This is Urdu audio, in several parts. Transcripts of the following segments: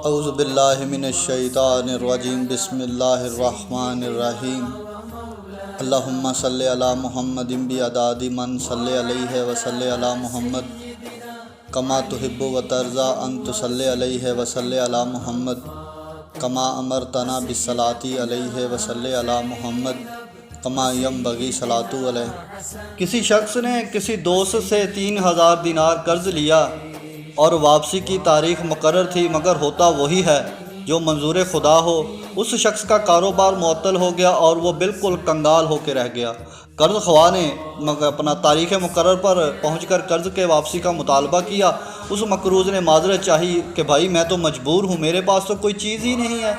اعوذ باللہ من الشیطان الرجیم بسم اللہ الرحمن الرحیم اللہم صلی علی محمد بعدد من صلی علیہ وصلی علی محمد کما تحب و ترضی ان تصلی علیہ وصلی علی محمد کما امرتنا بالصلاۃ علیہ وصلی علی محمد کما ینبغی صلاۃ علیہ۔ کسی شخص نے کسی دوست سے 3000 دینار قرض لیا اور واپسی کی تاریخ مقرر تھی، مگر ہوتا وہی ہے جو منظور خدا ہو۔ اس شخص کا کاروبار معطل ہو گیا اور وہ بالکل کنگال ہو کے رہ گیا۔ قرض خواہ نے اپنا تاریخ مقرر پر پہنچ کر قرض کے واپسی کا مطالبہ کیا۔ اس مقروض نے معذرت چاہی کہ بھائی میں تو مجبور ہوں، میرے پاس تو کوئی چیز ہی نہیں ہے۔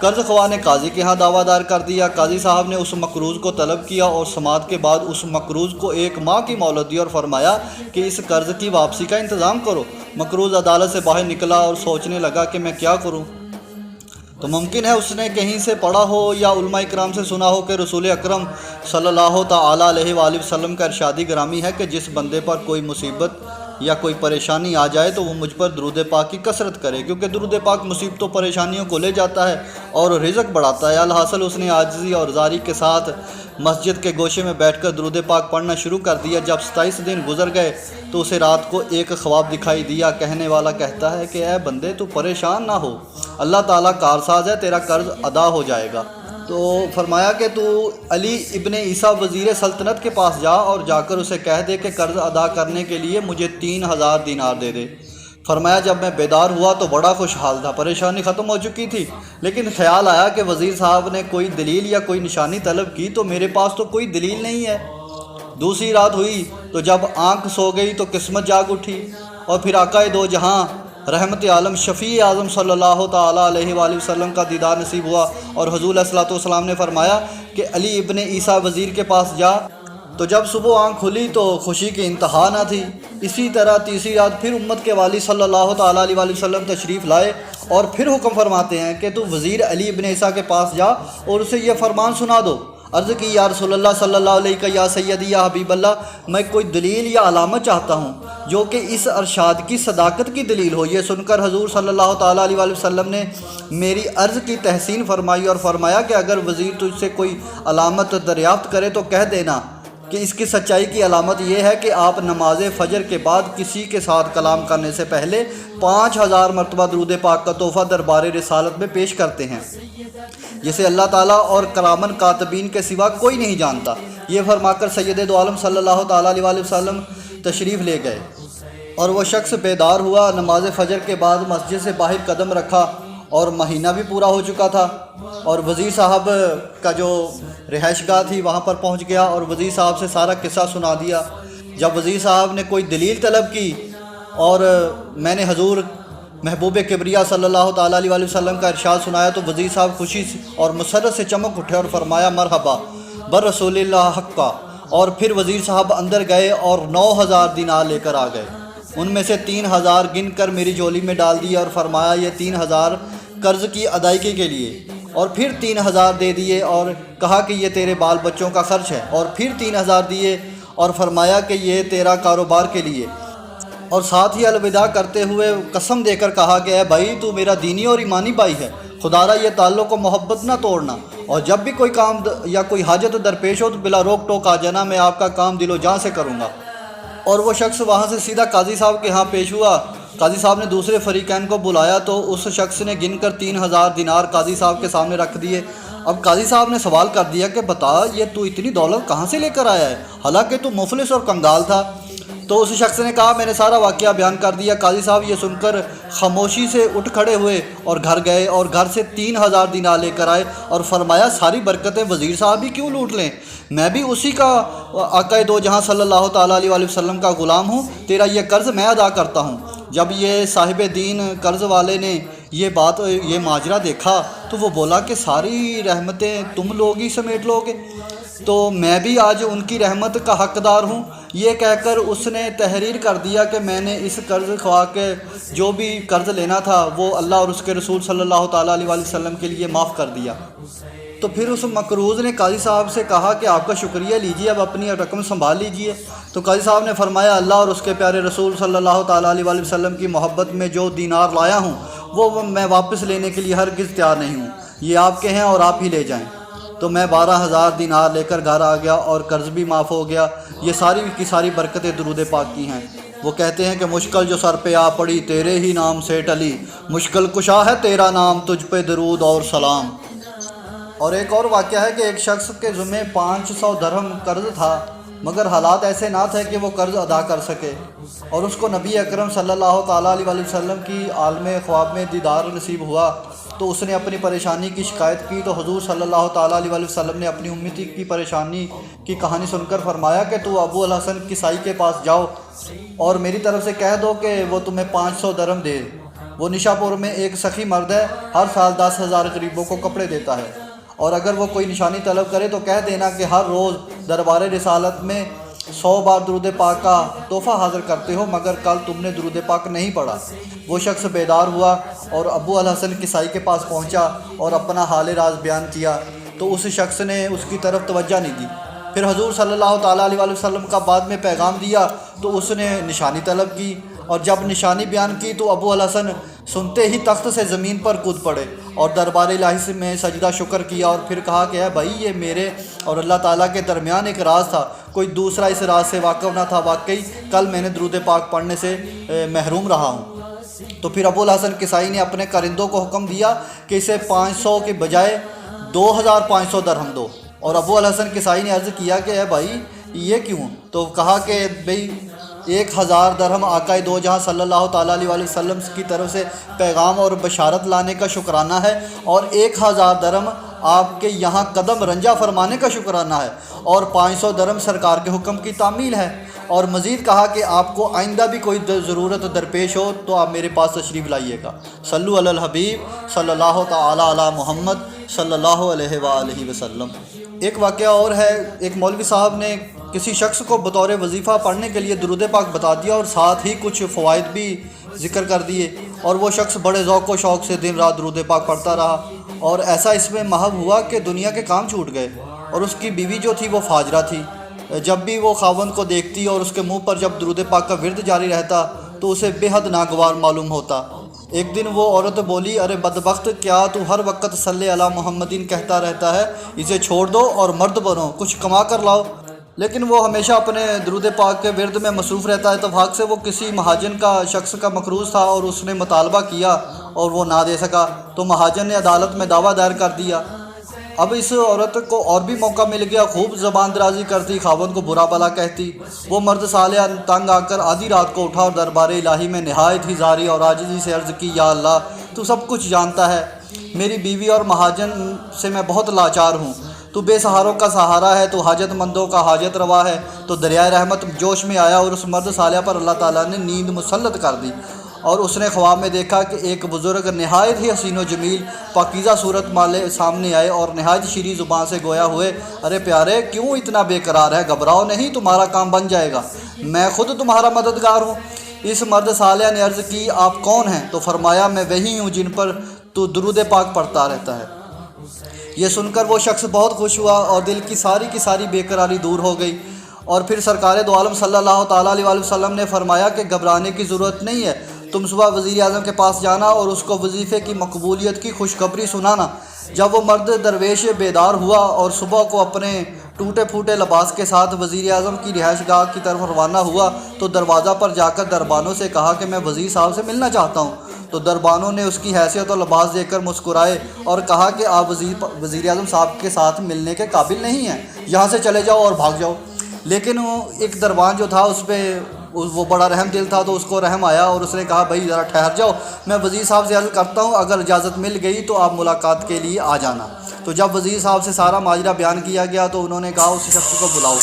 قرض خواہ نے قاضی کے ہاں دعویٰ دار کر دیا۔ قاضی صاحب نے اس مقروض کو طلب کیا اور سماعت کے بعد اس مقروض کو 1 ماہ کی مہلت دی اور فرمایا کہ اس قرض کی واپسی کا انتظام کرو۔ مقروض عدالت سے باہر نکلا اور سوچنے لگا کہ میں کیا کروں۔ تو ممکن ہے اس نے کہیں سے پڑھا ہو یا علماء اکرام سے سنا ہو کہ رسول اکرم صلی اللہ تعالیٰ علیہ وآلہ وسلم کا ارشادی گرامی ہے کہ جس بندے پر کوئی مصیبت یا کوئی پریشانی آ جائے تو وہ مجھ پر درود پاک کی کثرت کرے، کیونکہ درود پاک مصیبتوں پریشانیوں کو لے جاتا ہے اور رزق بڑھاتا ہے۔ الحاصل اس نے عاجزی اور زاری کے ساتھ مسجد کے گوشے میں بیٹھ کر درود پاک پڑھنا شروع کر دیا۔ جب 27 دن گزر گئے تو اسے رات کو ایک خواب دکھائی دیا۔ کہنے والا کہتا ہے کہ اے بندے تو پریشان نہ ہو، اللہ تعالیٰ کارساز ہے، تیرا قرض ادا ہو جائے گا۔ تو فرمایا کہ تو علی ابن عیسیٰ وزیر سلطنت کے پاس جا اور جا کر اسے کہہ دے کہ قرض ادا کرنے کے لیے مجھے 3000 دینار دے دے۔ فرمایا جب میں بیدار ہوا تو بڑا خوشحال تھا، پریشانی ختم ہو چکی تھی، لیکن خیال آیا کہ وزیر صاحب نے کوئی دلیل یا کوئی نشانی طلب کی تو میرے پاس تو کوئی دلیل نہیں ہے۔ دوسری رات ہوئی تو جب آنکھ سو گئی تو قسمت جاگ اٹھی اور پھر آقا دو جہاں رحمت عالم شفیع اعظم صلی اللہ تعالیٰ علیہ وآلہ وسلم کا دیدار نصیب ہوا اور حضور علیہ الصلوۃ والسلام نے فرمایا کہ علی ابن عیسیٰ وزیر کے پاس جا۔ تو جب صبح آنکھ کھلی تو خوشی کی انتہا نہ تھی۔ اسی طرح تیسری رات پھر امت کے والی صلی اللہ تعالیٰ علیہ وآلہ وسلم تشریف لائے اور پھر حکم فرماتے ہیں کہ تو وزیر علی ابن عیسیٰ کے پاس جا اور اسے یہ فرمان سنا دو۔ عرض کی یا رسول اللہ صلی اللہ علیہ یا سیدی یا حبیب اللہ، میں کوئی دلیل یا علامت چاہتا ہوں جو کہ اس ارشاد کی صداقت کی دلیل ہو۔ یہ سن کر حضور صلی اللہ تعالیٰ علیہ وآلہ وسلم نے میری عرض کی تحسین فرمائی اور فرمایا کہ اگر وزیر تجھ سے کوئی علامت دریافت کرے تو کہہ دینا کہ اس کی سچائی کی علامت یہ ہے کہ آپ نماز فجر کے بعد کسی کے ساتھ کلام کرنے سے پہلے 5000 مرتبہ درود پاک کا تحفہ دربار رسالت میں پیش کرتے ہیں، جسے اللہ تعالیٰ اور کرامن کاتبین کے سوا کوئی نہیں جانتا۔ یہ فرما کر سید دو عالم صلی اللہ تعالیٰ علیہ وآلہ وسلم تشریف لے گئے اور وہ شخص بیدار ہوا، نماز فجر کے بعد مسجد سے باہر قدم رکھا اور مہینہ بھی پورا ہو چکا تھا اور وزیر صاحب کا جو رہائش گاہ تھی وہاں پر پہنچ گیا اور وزیر صاحب سے سارا قصہ سنا دیا۔ جب وزیر صاحب نے کوئی دلیل طلب کی اور میں نے حضور محبوب کبریا صلی اللہ تعالیٰ علیہ وآلہ وسلم کا ارشاد سنایا تو وزیر صاحب خوشی اور مسرت سے چمک اٹھے اور فرمایا مرحبا بر رسول اللہ حقا، اور پھر وزیر صاحب اندر گئے اور 9000 دینار لے کر آ گئے۔ ان میں سے 3000 گن کر میری جولی میں ڈال دیا اور فرمایا یہ 3000 قرض کی ادائیگی کے لیے، اور پھر 3000 دے دیے اور کہا کہ یہ تیرے بال بچوں کا خرچ ہے، اور پھر 3000 دیے اور فرمایا کہ یہ تیرا کاروبار کے لیے، اور ساتھ ہی الوداع کرتے ہوئے قسم دے کر کہا کہ اے بھائی تو میرا دینی اور ایمانی بھائی ہے، خدا را یہ تعلق و محبت نہ توڑنا، اور جب بھی کوئی کام یا کوئی حاجت درپیش ہو تو بلا روک ٹوک آ جانا، میں آپ کا کام دل و جان سے کروں گا۔ اور وہ شخص وہاں سے سیدھا قاضی صاحب کے ہاں پیش ہوا۔ قاضی صاحب نے دوسرے فریقین کو بلایا تو اس شخص نے گن کر 3000 دینار قاضی صاحب کے سامنے رکھ دیے۔ اب قاضی صاحب نے سوال کر دیا کہ بتا یہ تو اتنی دولت کہاں سے لے کر آیا ہے، حالانکہ تو مفلس اور کنگال تھا۔ تو اس شخص نے کہا میں نے سارا واقعہ بیان کر دیا۔ قاضی صاحب یہ سن کر خاموشی سے اٹھ کھڑے ہوئے اور گھر گئے اور گھر سے 3000 دینار لے کر آئے اور فرمایا ساری برکتیں وزیر صاحب ہی کیوں لوٹ لیں، میں بھی اسی کا آقا دو جہاں صلی اللہ تعالیٰ علیہ وآلہ وسلم کا غلام ہوں، تیرا یہ قرض میں ادا کرتا ہوں۔ جب یہ صاحب دین قرض والے نے یہ ماجرا دیکھا تو وہ بولا کہ ساری رحمتیں تم لوگ ہی سمیٹ لوگے، تو میں بھی آج ان کی رحمت کا حقدار ہوں۔ یہ کہہ کر اس نے تحریر کر دیا کہ میں نے اس قرض خواہ کے جو بھی قرض لینا تھا وہ اللہ اور اس کے رسول صلی اللہ تعالیٰ علیہ وآلہ وسلم کے لیے معاف کر دیا۔ تو پھر اس مقروض نے قاضی صاحب سے کہا کہ آپ کا شکریہ لیجیے، اب اپنی رقم سنبھال لیجیے۔ تو قاضی صاحب نے فرمایا اللہ اور اس کے پیارے رسول صلی اللہ تعالیٰ علیہ وآلہ وسلم کی محبت میں جو دینار لایا ہوں وہ میں واپس لینے کے لیے ہرگز تیار نہیں ہوں، یہ آپ کے ہیں اور آپ ہی لے جائیں۔ تو میں 12,000 دینار لے کر گھر آ گیا اور قرض بھی معاف ہو گیا۔ یہ ساری کی ساری برکتیں درود پاک کی ہیں۔ وہ کہتے ہیں کہ مشکل جو سر پہ آ پڑی تیرے ہی نام سے ٹلی، مشکل کشا ہے تیرا نام تجھ پہ درود اور سلام۔ اور ایک اور واقعہ ہے کہ ایک شخص کے ذمہ 500 درہم قرض تھا، مگر حالات ایسے نہ تھے کہ وہ قرض ادا کر سکے، اور اس کو نبی اکرم صلی اللہ تعالیٰ علیہ وسلم کی عالم خواب میں دیدار نصیب ہوا۔ تو اس نے اپنی پریشانی کی شکایت کی تو حضور صلی اللہ تعالیٰ علیہ وسلم نے اپنی امتی کی پریشانی کی کہانی سن کر فرمایا کہ تو ابو الحسن کسائی کے پاس جاؤ اور میری طرف سے کہہ دو کہ وہ تمہیں 500 درہم دے۔ وہ نشا پور میں ایک سخی مرد ہے، ہر سال 10,000 غریبوں کو کپڑے دیتا ہے، اور اگر وہ کوئی نشانی طلب کرے تو کہہ دینا کہ ہر روز دربار رسالت میں 100 بار درود پاک کا تحفہ حاضر کرتے ہو، مگر کل تم نے درود پاک نہیں پڑھا۔ وہ شخص بیدار ہوا اور ابو الحسن کسائی کے پاس پہنچا اور اپنا حال راز بیان کیا، تو اس شخص نے اس کی طرف توجہ نہیں دی۔ پھر حضور صلی اللہ تعالیٰ علیہ وسلم کا بعد میں پیغام دیا تو اس نے نشانی طلب کی، اور جب نشانی بیان کی تو ابو الحسن سنتے ہی تخت سے زمین پر کود پڑے اور دربار الہی میں سجدہ شکر کیا، اور پھر کہا کہ اے بھائی، یہ میرے اور اللہ تعالیٰ کے درمیان ایک راز تھا، کوئی دوسرا اس راز سے واقف نہ تھا، واقعی کل میں نے درود پاک پڑھنے سے محروم رہا ہوں۔ تو پھر ابو الحسن کسائی نے اپنے کرندوں کو حکم دیا کہ اسے 500 کے بجائے 2,500 درہم دو، اور ابو الحسن کسائی نے عرض کیا کہ اے بھائی یہ کیوں؟ تو کہا کہ بھئی 1,000 درہم آقائے دو جہاں صلی اللہ تعالیٰ علیہ وسلم کی طرف سے پیغام اور بشارت لانے کا شکرانہ ہے، اور 1,000 درہم آپ کے یہاں قدم رنجہ فرمانے کا شکرانہ ہے، اور 500 درہم سرکار کے حکم کی تعمیل ہے۔ اور مزید کہا کہ آپ کو آئندہ بھی کوئی ضرورت درپیش ہو تو آپ میرے پاس تشریف لائیے گا۔ صلو علی الحبیب صلی اللہ تعالیٰ علی محمد صلی اللہ علیہ وآلہ وسلم۔ ایک واقعہ اور ہے، ایک مولوی صاحب نے کسی شخص کو بطور وظیفہ پڑھنے کے لیے درود پاک بتا دیا اور ساتھ ہی کچھ فوائد بھی ذکر کر دیے، اور وہ شخص بڑے ذوق و شوق سے دن رات درود پاک پڑھتا رہا، اور ایسا اس میں محو ہوا کہ دنیا کے کام چھوٹ گئے، اور اس کی بیوی جو تھی وہ فاجرہ تھی۔ جب بھی وہ خاوند کو دیکھتی اور اس کے منہ پر جب درود پاک کا ورد جاری رہتا تو اسے بے حد ناگوار معلوم ہوتا۔ ایک دن وہ عورت بولی، ارے بدبخت، کیا تو ہر وقت صلی علی محمدین کہتا رہتا ہے؟ اسے چھوڑ دو اور مرد بنو، کچھ کما کر لاؤ۔ لیکن وہ ہمیشہ اپنے درود پاک کے ورد میں مصروف رہتا ہے۔ اتفاق سے وہ کسی مہاجن کا شخص کا مقروض تھا اور اس نے مطالبہ کیا اور وہ نہ دے سکا، تو مہاجن نے عدالت میں دعویٰ دائر کر دیا۔ اب اس عورت کو اور بھی موقع مل گیا، خوب زبان درازی کرتی، خاوند کو برا بھلا کہتی۔ وہ مرد صالح تنگ آ کر آدھی رات کو اٹھا اور دربار الہی میں نہایت ہی زاری اور عاجزی سے عرض کی، یا اللہ، تو سب کچھ جانتا ہے، میری بیوی اور مہاجن سے میں بہت لاچار ہوں، تو بے سہاروں کا سہارا ہے، تو حاجت مندوں کا حاجت روا ہے۔ تو دریائے رحمت جوش میں آیا اور اس مرد صالح پر اللہ تعالیٰ نے نیند مسلط کر دی، اور اس نے خواب میں دیکھا کہ ایک بزرگ نہایت ہی حسین و جمیل پاکیزہ صورت والے سامنے آئے اور نہایت شیریں زبان سے گویا ہوئے، ارے پیارے، کیوں اتنا بے قرار ہے؟ گھبراؤ نہیں، تمہارا کام بن جائے گا، میں خود تمہارا مددگار ہوں۔ اس مرد صالح نے عرض کی، آپ کون ہیں؟ تو فرمایا، میں وہی ہوں جن پر تو درود پاک پڑھتا رہتا ہے۔ یہ سن کر وہ شخص بہت خوش ہوا اور دل کی ساری بے قراری دور ہو گئی۔ اور پھر سرکار دو عالم صلی اللہ تعالیٰ علیہ وسلم نے فرمایا کہ گھبرانے کی ضرورت نہیں ہے، تم صبح وزیر اعظم کے پاس جانا اور اس کو وظیفے کی مقبولیت کی خوشخبری سنانا۔ جب وہ مرد درویش بیدار ہوا اور صبح کو اپنے ٹوٹے پھوٹے لباس کے ساتھ وزیر اعظم کی رہائش گاہ کی طرف روانہ ہوا تو دروازہ پر جا کر دربانوں سے کہا کہ میں وزیر صاحب سے ملنا چاہتا ہوں۔ تو دربانوں نے اس کی حیثیت اور لباس دیکھ کر مسکرائے اور کہا کہ آپ وزیر اعظم صاحب کے ساتھ ملنے کے قابل نہیں ہیں، یہاں سے چلے جاؤ اور بھاگ جاؤ۔ لیکن ایک دربان جو تھا اس پہ وہ بڑا رحم دل تھا، تو اس کو رحم آیا اور اس نے کہا، بھائی ذرا ٹھہر جاؤ، میں وزیر صاحب سے عرض کرتا ہوں، اگر اجازت مل گئی تو آپ ملاقات کے لیے آ جانا۔ تو جب وزیر صاحب سے سارا ماجرا بیان کیا گیا تو انہوں نے کہا، اس شخص کو بلاؤ۔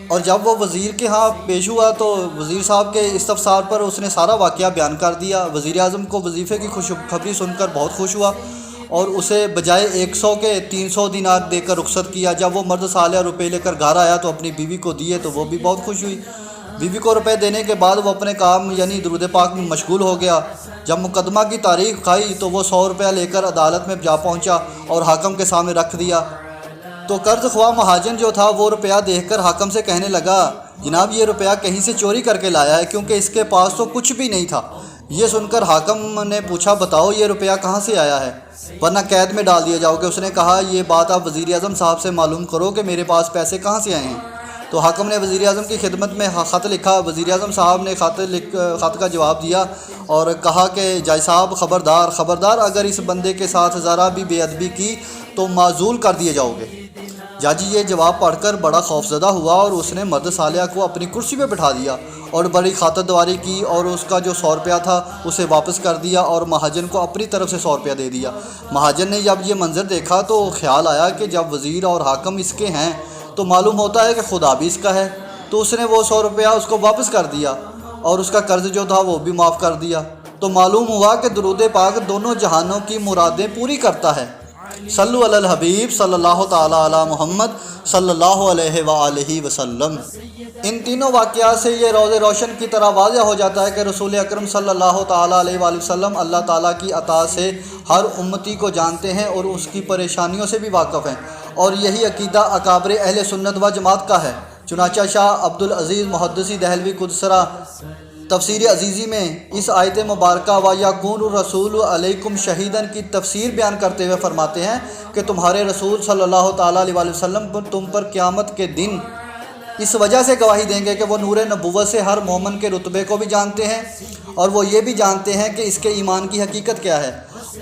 اور جب وہ وزیر کے ہاں پیش ہوا تو وزیر صاحب کے استفسار پر اس نے سارا واقعہ بیان کر دیا۔ وزیر اعظم کو وظیفے کی خوشخبری سن کر بہت خوش ہوا اور اسے بجائے 100 کے 300 دینار دے کر رخصت کیا۔ جب وہ مرد صالح روپے لے کر گھر آیا تو اپنی بیوی کو دیے تو وہ بھی بہت خوش ہوئی۔ بیوی کو روپے دینے کے بعد وہ اپنے کام یعنی درود پاک میں مشغول ہو گیا۔ جب مقدمہ کی تاریخ کھائی تو وہ 100 روپیہ لے کر عدالت میں جا پہنچا اور حاکم کے سامنے رکھ دیا۔ تو قرض خواہ مہاجن جو تھا وہ روپیہ دیکھ کر حاکم سے کہنے لگا، جناب یہ روپیہ کہیں سے چوری کر کے لایا ہے، کیونکہ اس کے پاس تو کچھ بھی نہیں تھا۔ یہ سن کر حاکم نے پوچھا بتاؤ یہ روپیہ کہاں سے آیا ہے ورنہ قید میں ڈال دیا جاؤ گے۔ اس نے کہا یہ بات آپ وزیر اعظم صاحب سے معلوم کرو کہ میرے پاس پیسے کہاں سے آئے ہیں۔ تو حاکم نے وزیر اعظم کی خدمت میں خط لکھا۔ وزیر اعظم صاحب نے خط کا جواب دیا اور کہا کہ جج صاحب خبردار اگر اس بندے کے ساتھ ذرا بھی بے ادبی کی تو معزول کر دیے جاؤ گے۔ جج یہ جواب پڑھ کر بڑا خوفزدہ ہوا اور اس نے مرد صالح کو اپنی کرسی پہ بٹھا دیا اور بڑی خاطرداری کی اور اس کا جو 100 روپیہ تھا اسے واپس کر دیا اور مہاجن کو اپنی طرف سے 100 روپیہ دے دیا۔ مہاجن نے جب یہ منظر دیکھا تو خیال آیا کہ جب وزیر اور حاکم اس کے ہیں تو معلوم ہوتا ہے کہ خدا بھی اس کا ہے، تو اس نے وہ 100 روپیہ اس کو واپس کر دیا اور اس کا قرض جو تھا وہ بھی معاف کر دیا۔ تو معلوم ہوا کہ درود پاک دونوں جہانوں کی مرادیں پوری کرتا ہے۔ صلو علی الحبیب صلی اللہ تعالی علی محمد صلی اللہ علیہ وآلہ وسلم۔ ان تینوں واقعات سے یہ روز روشن کی طرح واضح ہو جاتا ہے کہ رسول اکرم صلی اللہ تعالی علیہ وآلہ وسلم اللہ تعالیٰ کی عطا سے ہر امتی کو جانتے ہیں اور اس کی پریشانیوں سے بھی واقف ہیں، اور یہی عقیدہ اکابر اہل سنت و جماعت کا ہے۔ چنانچہ شاہ عبدالعزیز محدثی دہلوی قدسرہ تفسیر عزیزی میں اس آیت مبارکہ وَيَكُونُ الرَّسُولُ عَلَيْكُمْ شَهِيدًا کی تفسیر بیان کرتے ہوئے فرماتے ہیں کہ تمہارے رسول صلی اللہ تعالیٰ علیہ وآلہ وسلم تم پر قیامت کے دن اس وجہ سے گواہی دیں گے کہ وہ نور نبوت سے ہر مومن کے رتبے کو بھی جانتے ہیں، اور وہ یہ بھی جانتے ہیں کہ اس کے ایمان کی حقیقت کیا ہے،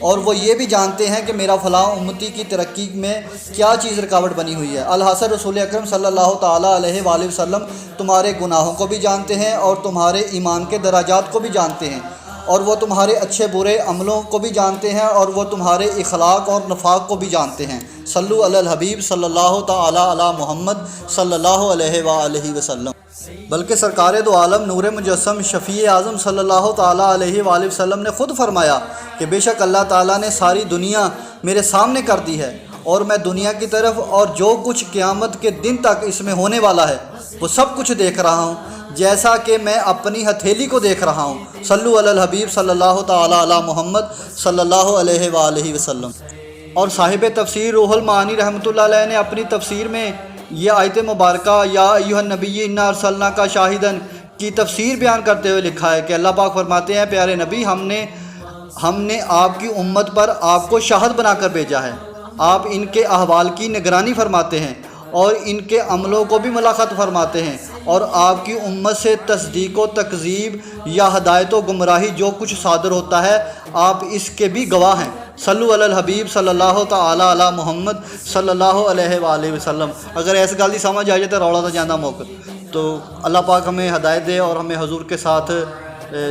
اور وہ یہ بھی جانتے ہیں کہ میرا فلاں امتی کی ترقی میں کیا چیز رکاوٹ بنی ہوئی ہے۔ الحاصل رسول اکرم صلی اللہ تعالیٰ علیہ وآلہ وسلم تمہارے گناہوں کو بھی جانتے ہیں اور تمہارے ایمان کے درجات کو بھی جانتے ہیں، اور وہ تمہارے اچھے برے عملوں کو بھی جانتے ہیں، اور وہ تمہارے اخلاق اور نفاق کو بھی جانتے ہیں۔ صلو علی الحبیب صلی اللہ تعالی علی محمد صلی اللہ علیہ وآلہ وسلم۔ بلکہ سرکار دو عالم نور مجسم شفیع اعظم صلی اللہ تعالیٰ علیہ وآلہ وسلم نے خود فرمایا کہ بے شک اللہ تعالیٰ نے ساری دنیا میرے سامنے کر دی ہے، اور میں دنیا کی طرف اور جو کچھ قیامت کے دن تک اس میں ہونے والا ہے وہ سب کچھ دیکھ رہا ہوں، جیسا کہ میں اپنی ہتھیلی کو دیکھ رہا ہوں۔ صلو علی الحبیب صلی اللہ تعالیٰ علی محمد صلی اللہ علیہ وآلہ وسلم۔ اور صاحب تفسیر روح المعانی رحمۃ اللہ علیہ نے اپنی تفسیر میں یہ آیت مبارکہ یا ایھا النبی انا ارسلناک شاہدن کی تفسیر بیان کرتے ہوئے لکھا ہے کہ اللہ پاک فرماتے ہیں پیارے نبی ہم نے آپ کی امت پر آپ کو شاہد بنا کر بھیجا ہے، آپ ان کے احوال کی نگرانی فرماتے ہیں اور ان کے عملوں کو بھی ملاحظہ فرماتے ہیں، اور آپ کی امت سے تصدیق و تکذیب یا ہدایت و گمراہی جو کچھ صادر ہوتا ہے آپ اس کے بھی گواہ ہیں۔ صلو علی الحبیب صلی اللہ تعالیٰ علی محمد صلی اللہ علیہ وآلہ وسلم۔ اگر ایسی گل دی سمجھ آ جائے تو روڑا تو جانا موقع، تو اللہ پاک ہمیں ہدایت دے اور ہمیں حضور کے ساتھ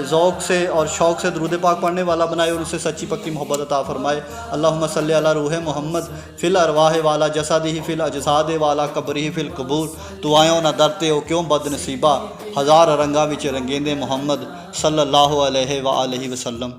ذوق سے اور شوق سے درود پاک پڑھنے والا بنائے اور اس سے سچی پکی محبت عطا فرمائے۔ اللہم صلی علی روح محمد فی الارواح والا جسدہ فی الاجساد والا قبرہ فی القبور، تو آیوں نہ درتے ہو کیوں بد نصیبہ، ہزار رنگاں وچ رنگیندے محمد صلی اللہ علیہ وآلہ وسلم۔